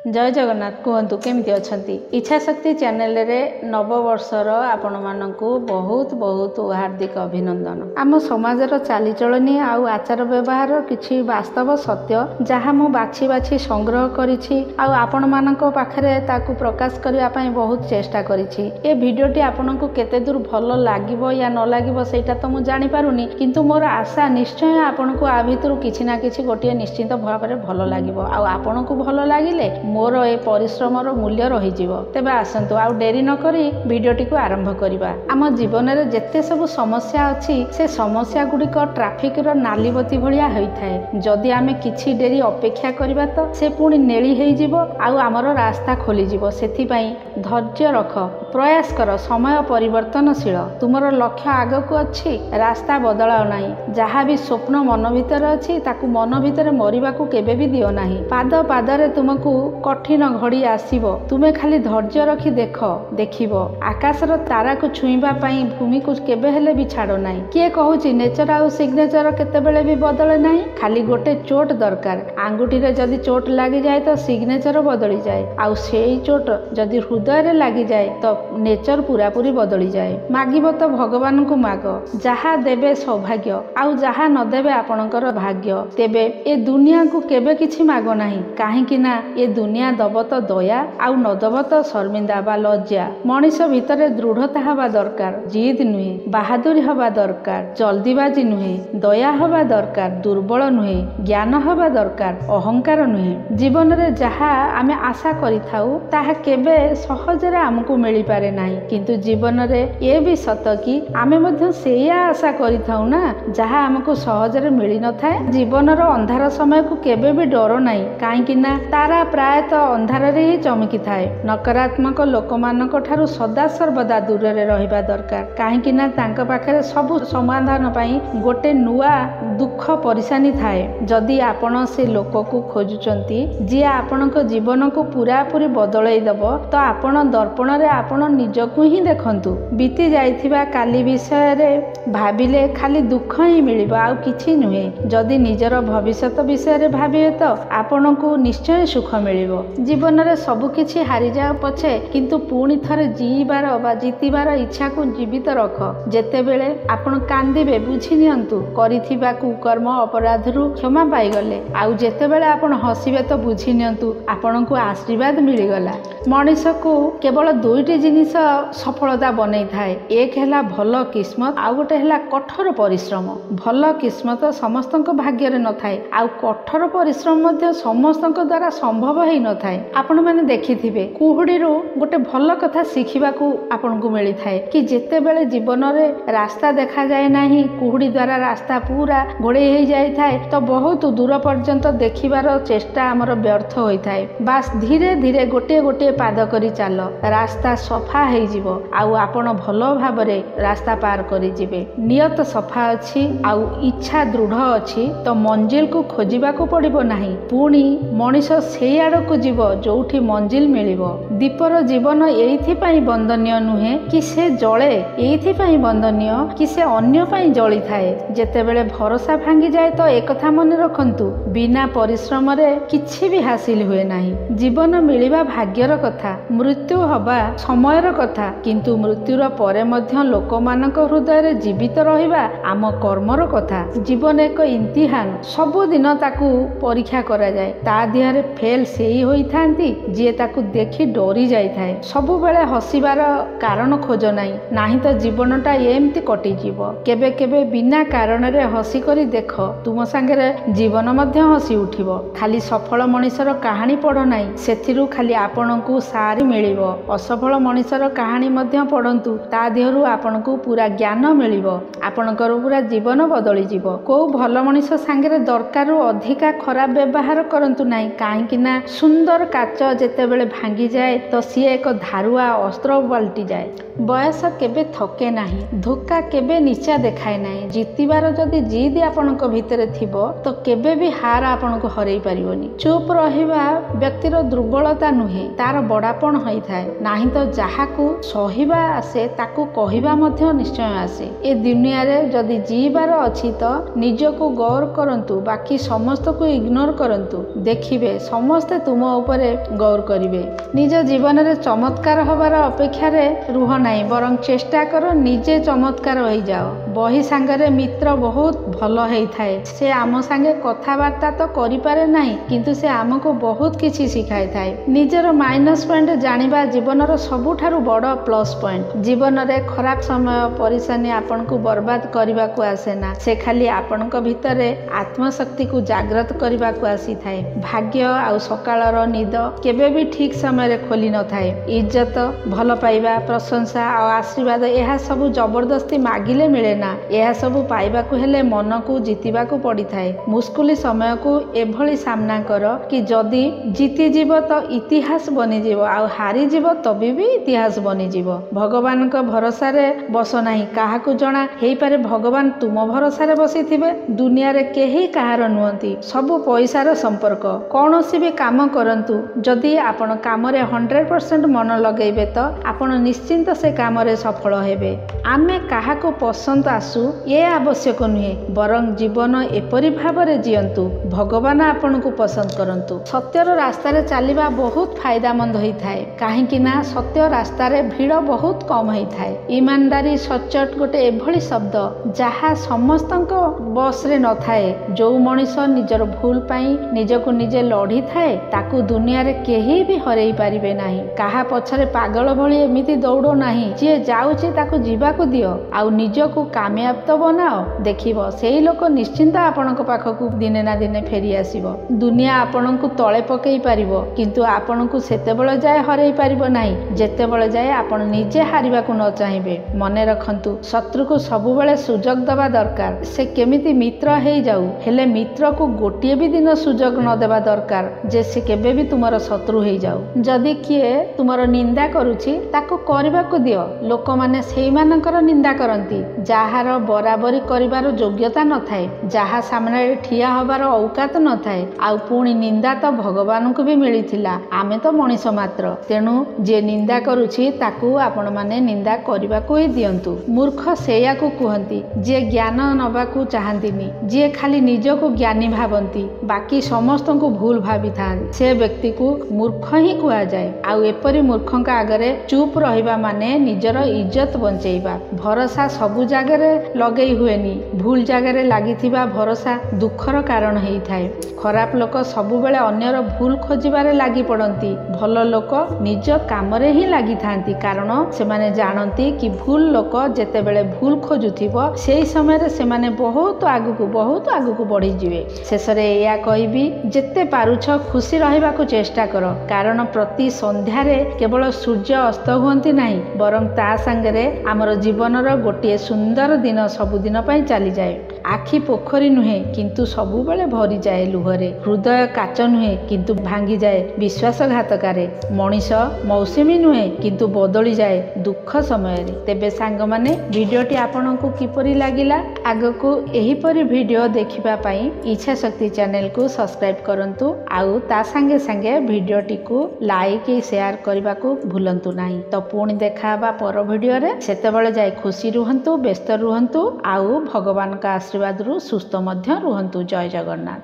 जय जगन्नाथ कहतु केमती अच्छा इच्छाशक्ति चैनल रे नववर्षर आपण मानकु बहुत बहुत हार्दिक अभिनंदन। आम समाजर चालीचलनी आउ आचार व्यवहार किछि वास्तव सत्य जहाँ मु बाछि बाछि संग्रह करिछि आउ आपण मानक पाखरे ताकु प्रकाश करिया पई बहुत चेष्टा करिछि। ए भिडियोटी आपनकु केते दूर भलो लागिबो या न लागिबो सेटा तो मु जानि पारुनी, किंतु मोर आशा निश्चय आपनकु आ भितरु किछि ना किछि गोटिए निश्चित भाबरे भलो लागिबो आउ आपनकु भलो लागिले मोर ए परिश्रमर मूल्य रही। तेबे आसंतु आउ डेरी न करी वीडियोटी को आरंभ करिबा। आम जीवन में जेते सब समस्या अच्छी से समस्या गुड़िक ट्राफिक रो नाली बत्ती भलिया होइथाय। जदि आमे किछि डेरी अपेक्षा करिबा तो से पुणी नेली हेइ जिवो आउ आमर रास्ता खोली जिवो। सेथिपई धैर्य रख, प्रयास कर, समय परिवर्तनशील। तुमर लक्ष्य आगकू अच्छी, रास्ता बदलाओ नाही। जहाँ भी स्वप्न मन भितर अच्छी ताकू मन भितर मरिबाकू केबे भी दियो नाही। पाद पादरे तुमको कठिन घड़ी आसीबो, तुमे खाली धैर्य रखी देखिबो। आकाशर तारा को छुईबा पई भूमि को केबे हेले भी छाड़ो नाही। किए कहूची नेचर आउ सिग्नेचर केतेबेले भी बदले नाही, खाली गोटे चोट दरकार। आंगुठी रे जदि चोट लागी जाए तो सिग्नेचर बदली जाए, आउ सेई चोट जदि हृदय रे लागी जाए तो नेचर पूरा पूरी बदली जाए। मागिबो तो भगवान को माग, जहा देबे सौभाग्य आउ जहा न देबे आपणकर भाग्य। तेबे ए दुनिया को केबे किछि माग नाही, काहेकि ना ए दुनिया दब तो दया आउ न दब तो शर्मिंदा बा लज्जा। मनीष भितर दृढ़ता हवा दरकार, जिद नुहे, बहादुरी हवा दरकार, जल्दीबाजी नुहे, दया हवा दरकार, दुर्बल नुहे, ज्ञान हवा दरकार, अहंकार नुहे। जीवन में जहा आमे आशा करिथाउ ताहा केबे सहजरे आमको मिली पारे नाही, किंतु जीवन में ये भी सत कि आमे मध्य सेया आशा करिथाउ ना जहा आमको सहजरे मिली न थाए। जीवनर अंधार समय को केबे भी डर नाही, काहेकि ना तारा प्रायतः अंधार रे ही चमकी थाए। नकारात्मक लोक मानक ठारू सदा सर्वदा दूर रे रहिबा दरकार, काहेकि ना तांका पाखरे सब समाधान पई गोटे नुआ दुख परेशानी थाए। जदि आपण से लोक को खोजुचंती जे आपणक जीवन को पूरा पूरी बदलाई दबो तो आपण दर्पण रे आपण निजकु ही देखंतु। बीती जाइथिबा काली विषय रे भाबिले खाली दुख ही मिलिबो आउ किछि नुहे। जदि निजर भविष्यत विषय रे भाबिए तो आपणकु निश्चय सुख मिलिबो। जीवन में सबु किछि हारी जाओ पछे, किंतु पुणी थरे जीवार बा जीतिबार इच्छा को जीवित रख। जेतेबेले आपण कांदिबे बुझी नियंतु करिथिबा कुकर्म अपराधरू क्षमा पाई गले, आउ जेतेबेले आपण हसिबे तो बुझी नियंतु आपणकु आशीर्वाद मिली गला। मनीष को केवल दुईटी जिनिस सफलता बनै थाए, एक हैला भल किस्मत आउ गोटे हैला कठोर परिश्रम। भल किस्मत समस्तक भाग्य रे न थाए, आउ कठोर परिश्रम मध्य समस्तक द्वारा संभव ही न थाए। आपण माने देखिथिबे कुहुडी रो गोटे भल कथा शिखिबाकू आपनकू मिली थाए कि जेतेबेले जीवन रे रास्ता देखा जाए नाही, कुहुडी द्वारा रास्ता पूरा घोड़े हो जाए थाए तो बहुत दूर पर्यंत देखिबार चेष्टा आमर व्यर्थ होई थाए। बास धीरे धीरे गोटे गोटे पाद करी चाल, रास्ता सफा हेइ जिवो आउ आपण भलो भाबरे रास्ता पार करी जिवे। नियत सफा अछि आउ इच्छा दृढ़ अछि तो मंजिल को खोजिबाकू पड़िबो नाही, पुणी मनीष सेई आड़कू जीव जोठी मंजिल मिलिबो। दीपर जीवन एइथिपाई बंदनीय नुहे कि से जळे, एइथिपाई बंदनीय कि से अन्य पाई जळी थाए। जेतेबेले भरोसा भांगी जाए तो एक कथा मने रखंतु, बिना परिश्रम रे किछि भी हासिल हुए नाही। जीवन मिलिबा भाग्यर कथा, मृत्यु हबा समयर कथा, किंतु मृत्युर परे मध्य लोकमानक हृदय रे जीवित रहिबा आम कर्मर कथा। जीवन एक इम्तिहान, सबु दिन ताकू परीक्षा करा जाए, ता दिहरे फेल सेई होई थांती जे ताकू देखि डरी जाई थाए। सबु बेले हसिबार कारण खोज नाही तो जीवनटा एमती कटि जीवो। केबे केबे बिना कारण रे हसी करी देख, तुम संगे जीवन मध्य हसी उठिबो। खाली सफल मनीषर कहानी पढ़ नाही, सेथिरु खाली आपणकू सारी मिलिबो। असफल मनीषर कहानी मध्य पढ़ंतु, ता देहरु आपणकू पूरा ज्ञान मिलिबो, आपणकर पूरा जीवन बदली जीवो। को भल मनीष संगे दरकारु अधिका खराब व्यवहार करंतु नाही, काहेकि ना सुंदर काच जेतेबेले भांगी जाए तो सी एक धारुआ अस्त्र पलटि जाए। बयस केबे थके नाही, धोखा केबे नीचा देखाए नाही। जीतिबार जदि जिद आपणक भितरे थिबो तो केबे भी हार आपणको हरई पारिबोनी। चुप रहिबा व्यक्तिर दुर्बलता नुहे, तार बड़ापण होई थाए। नाही तो जाहाकू सहिबा आसे ताकू कहिबा मध्य निश्चय आसे। ए दुनिया रे जदि जीवार अछि तो निजको गौर करंतु, बाकी समस्त को इग्नोर करंतु। देखिबे समस्ते तुम उपरे गौर करिवे। निज जीवन में चमत्कार हबार अपेक्षार रुह नहीं, बरं चेष्टा कर निजे चमत्कार हो जाओ। बही सांगरे मित्र बहुत भल होता है। से आम सांगे कथबार्ता तो करिपारे नहीं, किंतु से आमको बहुत किछि शिखाई थाए। निजर माइनस पॉइंट जानिबा जीवनर सबुठारु बड़ प्लस पॉइंट। जीवन में खराब समय परिशानी आपन को बर्बाद करने को आसे ना, से खाली आपण भितर आत्मशक्ति को जागृत करने को आसी थाए। भाग्य आउ सकाळर निद केबे भी ठीक समय रे खोली न थाए। इज्जत, भल पाइबा, प्रशंसा और आशीर्वाद यह सब जबरदस्ती मागिले मिले ना। यह सब पाइबा को हेले मन को जीतिबा को पड़ी थाए। मुस्कुली समय को एभली सामना कर कि जदि जीति जीव तो इतिहास बनी जीव, आउ हारी जीव तभी भी इतिहास बनी जीव। भगवान को भरोसा रे बस नहीं, काहाकू जना हेई पारे भगवान तुम भरोसा रे बसी थिबे। दुनिया रे केही कहार नुहंती, सबु पैसार संपर्क। कौनसी भी काम करंतु जदि आपण काम रे 100% मन लगेबे तो आपण निश्चिंत से काम रे सफल हेबे। आमे काहाकू पसंद आसु ये आवश्यक नुहे, बरं जीवन एपरि भावरे जियंतु भगवान आपण को पसंद करंतु। सत्यर रास्ता रे चलिबा बहुत फायदामंद होई थाए, काहेकि ना सत्य रास्ता रे भीड़ बहुत कम होई थाए। ईमानदारी सचोट गोटे एभली शब्द जहा समस्तंको बस रे न थाए। जो मनीष निजर भूल पाई निजको निजे लड़ी थाए ताकू दुनिया रे केही भी हरई पारिबे नाही। काहा पछरे पागल भली एमिति दौड़ो नाही, जे जाउची ताकू जीवाकू दियो आउ निजको कामयाब तो बनाओ। देखिबो सेही लोक निश्चिंत आपणक पाखकू दिने ना दिने फेरी आसीबो। दुनिया आपणकू तळे पकेई पारिबो, किंतु आपणकू सेतेबेले जाय हरई पारिबो नाही जेतेबेले जाय आपण निजे हारिबाकू न चाहिबे। मने रखंतु, शत्रु को सबुबेले सुजोग दबा दरकार। से केमिति मित्र हेई जाऊ, हेले मित्र को गोटिए भी दिन सुजोग न देबा दरकार जे से केबे भी तुमर शत्रु हेई जाऊ। जदि किए तुमर निंदा करूछि ताको करबाकू दियो। लोक माने सेही मानकर निंदा करंती जाहार बराबरी करिवार योग्यता न थाए, जहा सामने ठिया हबार औकात न थाए। आउ पुणी निंदा तो भगवान को भी मिलिथिला, आमे तो मनीष मात्र। तेणु जे निंदा करूछि ताकू आपण माने निंदा करबाकू ही दियंतु। मूर्ख सेया को कहंती जे ज्ञान नबाकू चाहंतीनी, जे खाली निजको ज्ञानी भावंती बाकी समस्त को भूल भावी थान, से व्यक्ति को मूर्ख ही कुआ जाए। आउ एपरी मूर्खंक आगरे चुप रहिबा माने निजर इज्जत बंचेइबा। भरोसा सबु जागरे लगेई हुएनी, भूल जागरे लागिथिबा भरोसा दुखर कारण हेई थाए। खराब लोक सबुबेले अन्यर भूल खोजिबारे लागि पड़ंती, भल लोक निज कामरे ही लागि थांती, कारण सेमाने जानती कि भूल लोक जेतेबेले भूल खोजुथिबो सेही समय रे सेमाने बहुत आगुकू बढ़ी जिवे। शेषरे या कहबी, जेते पारुछ खुशी रहिबाकू चेष्टा कर, कारण प्रति संध्यारे केवल सूर्य अस्त हुअंती नाही, बरं ता संगरे आमर जीवनर गोटिए सुंदर दिन सबुदिन पई चली जाए। आखि पोखरी नुहे किंतु सबुबेले भरी जाए लुहरे। हृदय काच नुहे किंतु भांगी जाए विश्वासघातकारे। मनीष मौसमी नुहे किंतु बदली जाए दुख समय रे। तेबे सांग माने वीडियोटी आपनकू किपरि लागिला? आगकू एहीपरि वीडियो देखिबा पई इच्छा शक्ति चैनल को सब्सक्राइब करंतु, आउ ता संगे संगे वीडियोटी को लाइक शेयर करबा को भूलंतु नाही। तो पुणी देखाबा पर वीडियो रे, सेतेबेले जाय खुशी रुहंतु, व्यस्त रुहंतु, आउ भगवान का आशीर्वाद रु सुस्थ मध्य रुहंतु। जय जगन्नाथ।